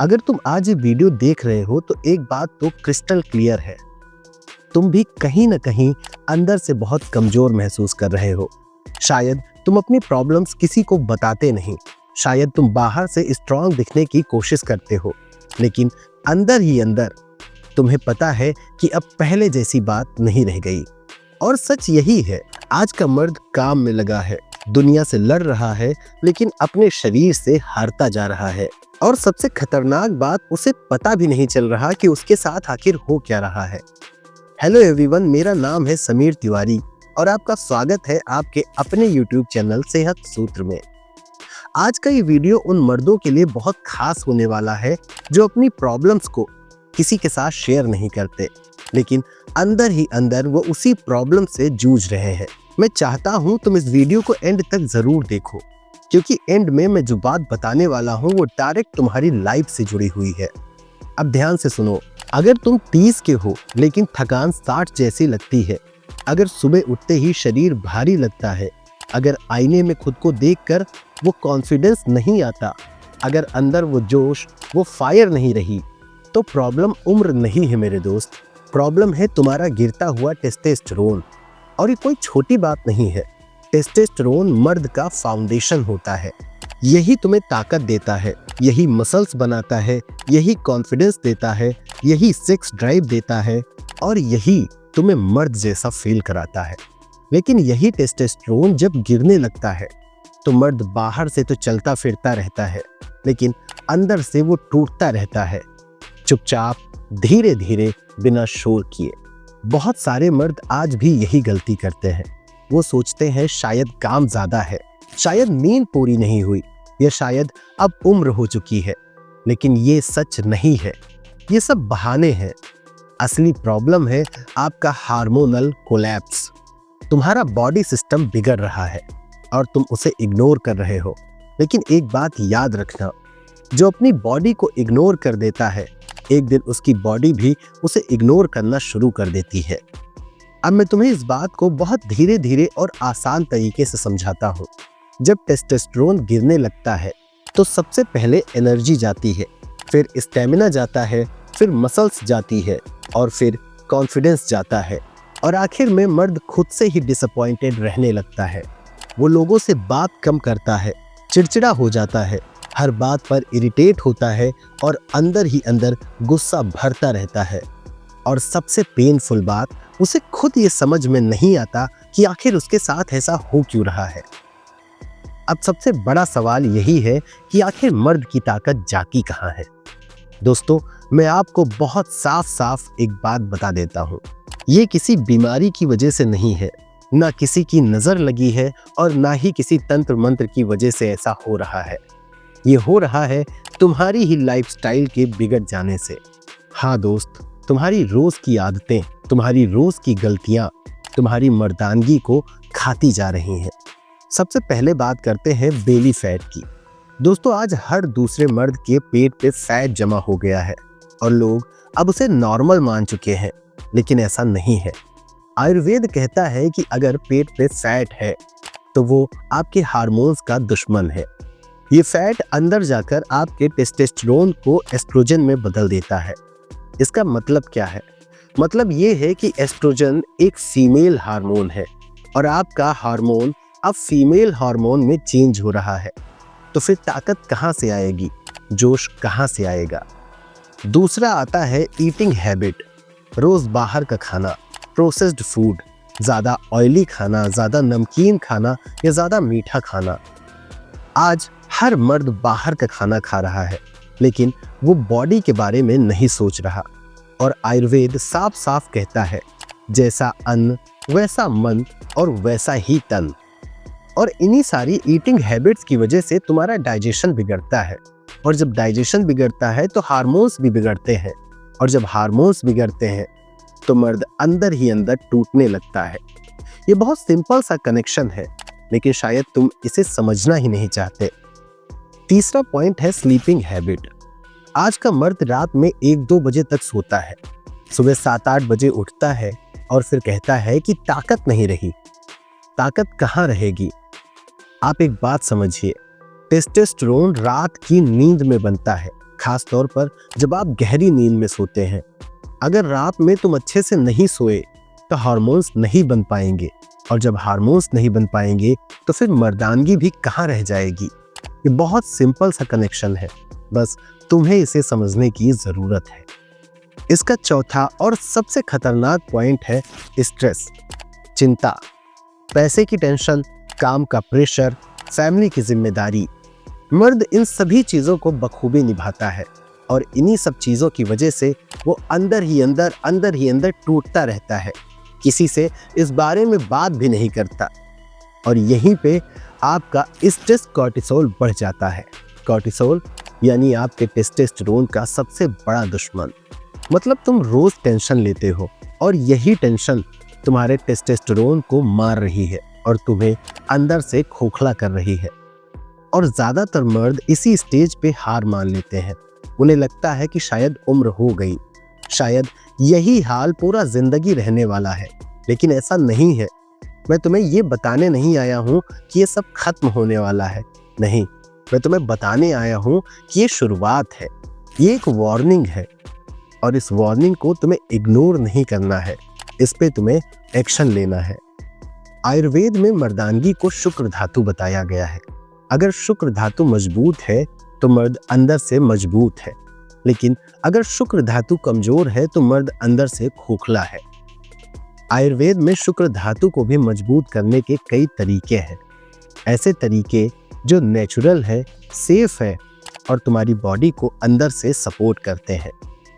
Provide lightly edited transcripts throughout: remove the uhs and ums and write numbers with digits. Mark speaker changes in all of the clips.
Speaker 1: अगर तुम आज ये वीडियो देख रहे हो तो एक बात तो क्रिस्टल क्लियर है, तुम भी कहीं ना कहीं अंदर से बहुत कमजोर महसूस कर रहे हो। शायद तुम अपनी प्रॉब्लम्स किसी को बताते नहीं, शायद तुम बाहर से स्ट्रांग दिखने की कोशिश करते हो, लेकिन अंदर ही अंदर तुम्हें पता है कि अब पहले जैसी बात नहीं रह गई। और सच यही है, आज का मर्द काम में लगा है, दुनिया से लड़ रहा है, लेकिन अपने शरीर से हारता जा रहा है। और सबसे खतरनाक बात, उसे पता भी नहीं चल रहा कि उसके साथ आखिर हो क्या रहा है। हेलो एवरीवन, मेरा नाम है समीर तिवारी और आपका स्वागत है आपके अपने YouTube चैनल सेहत सूत्र में। आज का ये वीडियो उन मर्दों के लिए बहुत खास होने वाला है जो अपनी प्रॉब्लम्स को किसी के साथ शेयर नहीं करते, लेकिन अंदर ही अंदर वो उसी प्रॉब्लम से जूझ रहे हैं। मैं चाहता हूँ तुम इस वीडियो को एंड तक जरूर देखो, क्योंकि एंड में मैं जो बात बताने वाला हूँ वो डायरेक्ट तुम्हारी लाइफ से जुड़ी हुई है। अब ध्यान से सुनो। अगर तुम 30 के हो लेकिन थकान 60 जैसी लगती है, अगर सुबह उठते ही शरीर भारी लगता है, अगर आईने में खुद को देखकर वो कॉन्फिडेंस नहीं आता, अगर अंदर वो जोश, वो फायर नहीं रही, तो प्रॉब्लम उम्र नहीं है मेरे दोस्त, प्रॉब्लम है तुम्हारा गिरता हुआ टेस्टोस्टेरोन। और ये कोई छोटी बात नहीं है। टेस्टोस्टेरोन मर्द का फाउंडेशन होता है, यही तुम्हें ताकत देता है, यही मसल्स बनाता है, यही कॉन्फिडेंस देता है, यही सेक्स ड्राइव देता है और यही तुम्हें मर्द जैसा फील कराता है। लेकिन यही टेस्टोस्टेरोन जब गिरने लगता है तो मर्द बाहर से तो चलता फिरता रहता है, लेकिन अंदर से वो टूटता रहता है, चुपचाप, धीरे धीरे, बिना शोर किए। बहुत सारे मर्द आज भी यही गलती करते हैं। वो सोचते हैं शायद काम ज्यादा है, शायद नींद पूरी नहीं हुई, या शायद अब उम्र हो चुकी है, लेकिन ये सच नहीं है। ये सब बहाने हैं। असली प्रॉब्लम है आपका हार्मोनल कोलैप्स। तुम्हारा बॉडी सिस्टम बिगड़ रहा है और तुम उसे इग्नोर कर रहे हो। लेकिन एक बात याद रखना, जो अपनी बॉडी को इग्नोर कर देता है, एक दिन उसकी बॉडी भी उसे इग्नोर करना शुरू कर देती है। अब मैं तुम्हें इस बात को बहुत धीरे धीरे और आसान तरीके से समझाता हूँ। जब टेस्टोस्टेरोन गिरने लगता है तो सबसे पहले एनर्जी जाती है, फिर स्टेमिना जाता है, फिर मसल्स जाती है और फिर कॉन्फिडेंस जाता है, और आखिर में मर्द खुद से ही डिसअपॉइंटेड रहने लगता है। वो लोगों से बात कम करता है, चिड़चिड़ा हो जाता है, हर बात पर इरिटेट होता है और अंदर ही अंदर गुस्सा भरता रहता है। और सबसे पेनफुल बात, उसे खुद ये समझ में नहीं आता कि आखिर उसके साथ ऐसा हो क्यों रहा है। अब सबसे बड़ा सवाल यही है कि आखिर मर्द की ताकत जाती कहाँ है। दोस्तों, मैं आपको बहुत साफ साफ एक बात बता देता हूँ, ये किसी बीमारी की वजह से नहीं है, ना किसी की नजर लगी है और ना ही किसी तंत्र मंत्र की वजह से ऐसा हो रहा है। ये हो रहा है तुम्हारी ही लाइफस्टाइल के बिगड़ जाने से। हाँ दोस्त, तुम्हारी रोज की आदतें, तुम्हारी रोज की गलतियां तुम्हारी मर्दानगी को खाती जा रही हैं। सबसे पहले बात करते हैं बेली फैट की। दोस्तों, आज हर दूसरे मर्द के पेट पे फैट जमा हो गया है और लोग अब उसे नॉर्मल मान चुके हैं, लेकिन ऐसा नहीं है। आयुर्वेद कहता है कि अगर पेट पे फैट है तो वो आपके हार्मोन्स का दुश्मन है। ये फैट अंदर जाकर आपके टेस्टोस्टेरोन को एस्ट्रोजन में बदल देता है। इसका मतलब क्या है? मतलब ये है कि एस्ट्रोजन एक फीमेल हार्मोन है और आपका हार्मोन अब फीमेल हार्मोन में चेंज हो रहा है। तो फिर ताकत कहाँ से आएगी, जोश कहाँ से आएगा? दूसरा आता है ईटिंग हैबिट। रोज बाहर का खाना, प्रोसेस्ड फूड, ज़्यादा ऑयली खाना, ज़्यादा नमकीन खाना या ज़्यादा मीठा खाना। आज हर मर्द बाहर का खाना खा रहा है, लेकिन वो बॉडी के बारे में नहीं सोच रहा। और आयुर्वेद साफ साफ कहता है, जैसा अन्न वैसा मन और वैसा ही तन। और इन्हीं सारी ईटिंग हैबिट्स की वजह से तुम्हारा डाइजेशन बिगड़ता है, और जब डाइजेशन बिगड़ता है तो हार्मोन्स भी बिगड़ते हैं, और जब हार्मोन्स बिगड़ते हैं तो मर्द अंदर ही अंदर टूटने लगता है। ये बहुत सिंपल सा कनेक्शन है, लेकिन शायद तुम इसे समझना ही नहीं चाहते। तीसरा पॉइंट है स्लीपिंग हैबिट। आज का मर्द रात में 1-2 बजे तक सोता है, सुबह 7-8 बजे उठता है और फिर कहता है कि ताकत नहीं रही। ताकत कहाँ रहेगी? आप एक बात समझिए, टेस्टोस्टेरोन रात की नींद में बनता है, खास तौर पर जब आप गहरी नींद में सोते हैं। अगर रात में तुम अच्छे से नहीं सोए तो हार्मोन्स नहीं बन पाएंगे, और जब हार्मोन्स नहीं बन पाएंगे तो फिर मर्दानगी भी कहाँ रह जाएगी। ये बहुत सिंपल सा कनेक्शन है, बस तुम्हें इसे समझने की जरूरत है। इसका चौथा और सबसे खतरनाक पॉइंट है स्ट्रेस, चिंता, पैसे की टेंशन, काम का प्रेशर, फैमिली की जिम्मेदारी। मर्द इन सभी चीजों को बखूबी निभाता है, और इन्हीं सब चीजों की वजह से वो अंदर ही अंदर टूटता रहता है, किसी से इस बारे में बात भी नहीं करता। और यहीं पे आपका स्ट्रेस कॉर्टिसोल बढ़ जाता है। कॉर्टिसोल यानी आपके टेस्टोस्टेरोन का सबसे बड़ा दुश्मन। मतलब तुम रोज टेंशन लेते हो, और यही टेंशन तुम्हारे टेस्टोस्टेरोन को मार रही है और तुम्हें अंदर से खोखला कर रही है। और ज्यादातर मर्द इसी स्टेज पे हार मान लेते हैं। उन्हें लगता है कि शायद उम्र हो गई, शायद यही हाल पूरा जिंदगी रहने वाला है। लेकिन ऐसा नहीं है। मैं तुम्हें ये बताने नहीं आया हूँ कि ये सब खत्म होने वाला है, नहीं, मैं तुम्हें बताने आया हूँ कि ये शुरुआत है, ये एक वार्निंग है, और इस वार्निंग को तुम्हें इग्नोर नहीं करना है, इस पे तुम्हें एक्शन लेना है। आयुर्वेद में मर्दानगी को शुक्र धातु बताया गया है। अगर शुक्र धातु मजबूत है तो मर्द अंदर से मजबूत है, लेकिन अगर शुक्र धातु कमजोर है तो मर्द अंदर से खोखला है। आयुर्वेद में शुक्र धातु को भी मजबूत करने के कई तरीके हैं, ऐसे तरीके जो नेचुरल है, सेफ है और तुम्हारी बॉडी को अंदर से सपोर्ट करते हैं।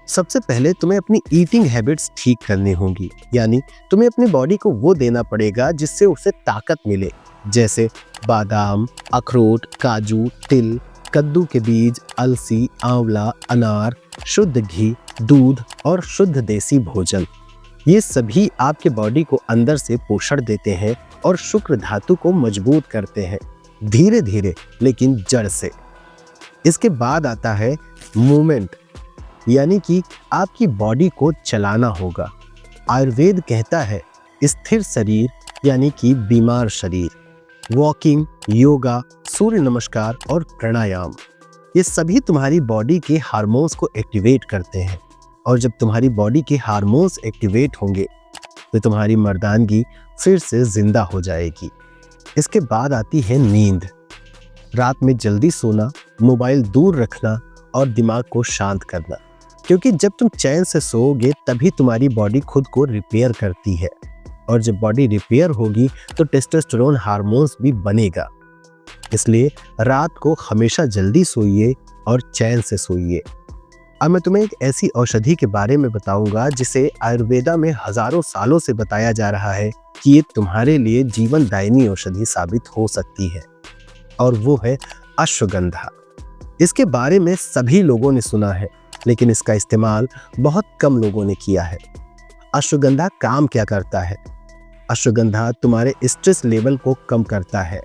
Speaker 1: सबसे पहले तुम्हें अपनी ईटिंग हैबिट्स ठीक करनी होंगी, यानी तुम्हें अपनी बॉडी को वो देना पड़ेगा जिससे उसे ताकत मिले, जैसे बादाम, अखरोट, काजू, तिल, कद्दू के बीज, अलसी, आंवला, अनार, शुद्ध घी, दूध और शुद्ध देसी भोजन। ये सभी आपके बॉडी को अंदर से पोषण देते हैं और शुक्र धातु को मजबूत करते हैं, धीरे धीरे लेकिन जड़ से। इसके बाद आता है मूवमेंट, यानी कि आपकी बॉडी को चलाना होगा। आयुर्वेद कहता है स्थिर शरीर यानी कि बीमार शरीर। वॉकिंग, योगा, सूर्य नमस्कार और प्राणायाम, ये सभी तुम्हारी बॉडी के हार्मोन्स को एक्टिवेट करते हैं, और जब तुम्हारी बॉडी के हार्मोन्स एक्टिवेट होंगे तो तुम्हारी मर्दानगी फिर से जिंदा हो जाएगी। इसके बाद आती है नींद। रात में जल्दी सोना, मोबाइल दूर रखना और दिमाग को शांत करना, क्योंकि जब तुम चैन से सोओगे तभी तुम्हारी बॉडी खुद को रिपेयर करती है, और जब बॉडी रिपेयर होगी तो टेस्टोस्टेरोन हार्मोन्स भी बनेगा। इसलिए रात को हमेशा जल्दी सोइए और चैन से सोइए। अब मैं तुम्हें एक ऐसी औषधि के बारे में बताऊंगा जिसे आयुर्वेदा में हजारों सालों से बताया जा रहा है कि ये तुम्हारे लिए जीवनदायिनी औषधि साबित हो सकती है, और वो है अश्वगंधा। इसके बारे में सभी लोगों ने सुना है, लेकिन इसका इस्तेमाल बहुत कम लोगों ने किया है। अश्वगंधा काम क्या करता है? अश्वगंधा तुम्हारे स्ट्रेस लेवल को कम करता है,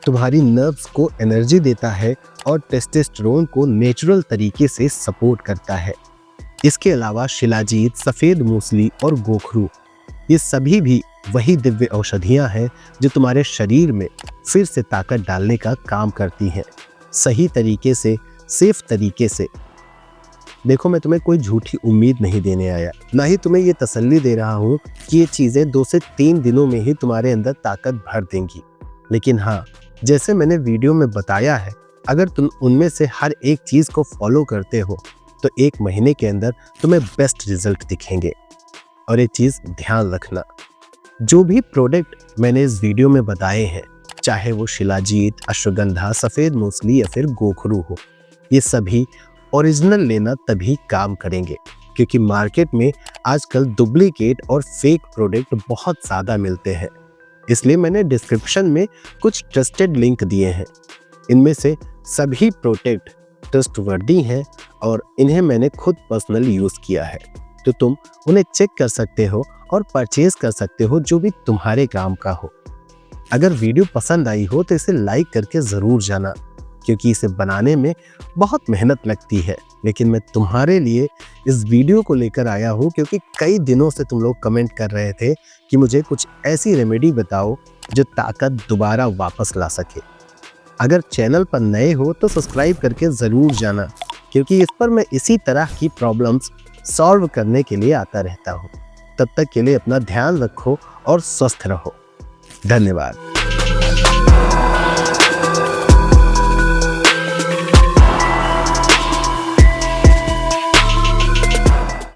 Speaker 1: तुम्हारी नर्व्स को एनर्जी देता है और टेस्टोस्टेरोन को नेचुरल तरीके से सपोर्ट करता है। इसके अलावा शिलाजीत, सफेद मूसली और गोखरू, ये सभी भी वही दिव्य औषधियां हैं जो तुम्हारे शरीर में फिर से ताकत डालने का काम करती हैं, सही तरीके से, सेफ तरीके से। देखो, मैं तुम्हें कोई झूठी उम्मीद नहीं देने आया, ना ही तुम्हें ये तसल्ली दे रहा हूँ कि ये चीज़ें 2 से 3 दिनों में ही तुम्हारे अंदर ताकत भर देंगी। लेकिन हाँ, जैसे मैंने वीडियो में बताया है, अगर तुम उनमें से हर एक चीज़ को फॉलो करते हो तो 1 महीने के अंदर तुम्हें बेस्ट रिजल्ट दिखेंगे। और एक चीज़ ध्यान रखना, जो भी प्रोडक्ट मैंने इस वीडियो में बताए हैं, चाहे वो शिलाजीत, अश्वगंधा, सफ़ेद मूसली या फिर गोखरू हो, ये सभी ओरिजिनल लेना तभी काम करेंगे, क्योंकि मार्केट में आजकल डुप्लीकेट और फेक प्रोडक्ट बहुत ज़्यादा मिलते हैं। इसलिए मैंने डिस्क्रिप्शन में कुछ ट्रस्टेड लिंक दिए हैं। इनमें से सभी प्रोडक्ट ट्रस्टवर्दी हैं और इन्हें मैंने खुद पर्सनली यूज़ किया है, तो तुम उन्हें चेक कर सकते हो और परचेज कर सकते हो जो भी तुम्हारे काम का हो। अगर वीडियो पसंद आई हो तो इसे लाइक करके ज़रूर जाना, क्योंकि इसे बनाने में बहुत मेहनत लगती है, लेकिन मैं तुम्हारे लिए इस वीडियो को लेकर आया हूँ क्योंकि कई दिनों से तुम लोग कमेंट कर रहे थे कि मुझे कुछ ऐसी रेमेडी बताओ जो ताकत दोबारा वापस ला सके। अगर चैनल पर नए हो तो सब्सक्राइब करके ज़रूर जाना, क्योंकि इस पर मैं इसी तरह की प्रॉब्लम्स सॉल्व करने के लिए आता रहता हूँ। तब तक के लिए अपना ध्यान रखो और स्वस्थ रहो। धन्यवाद।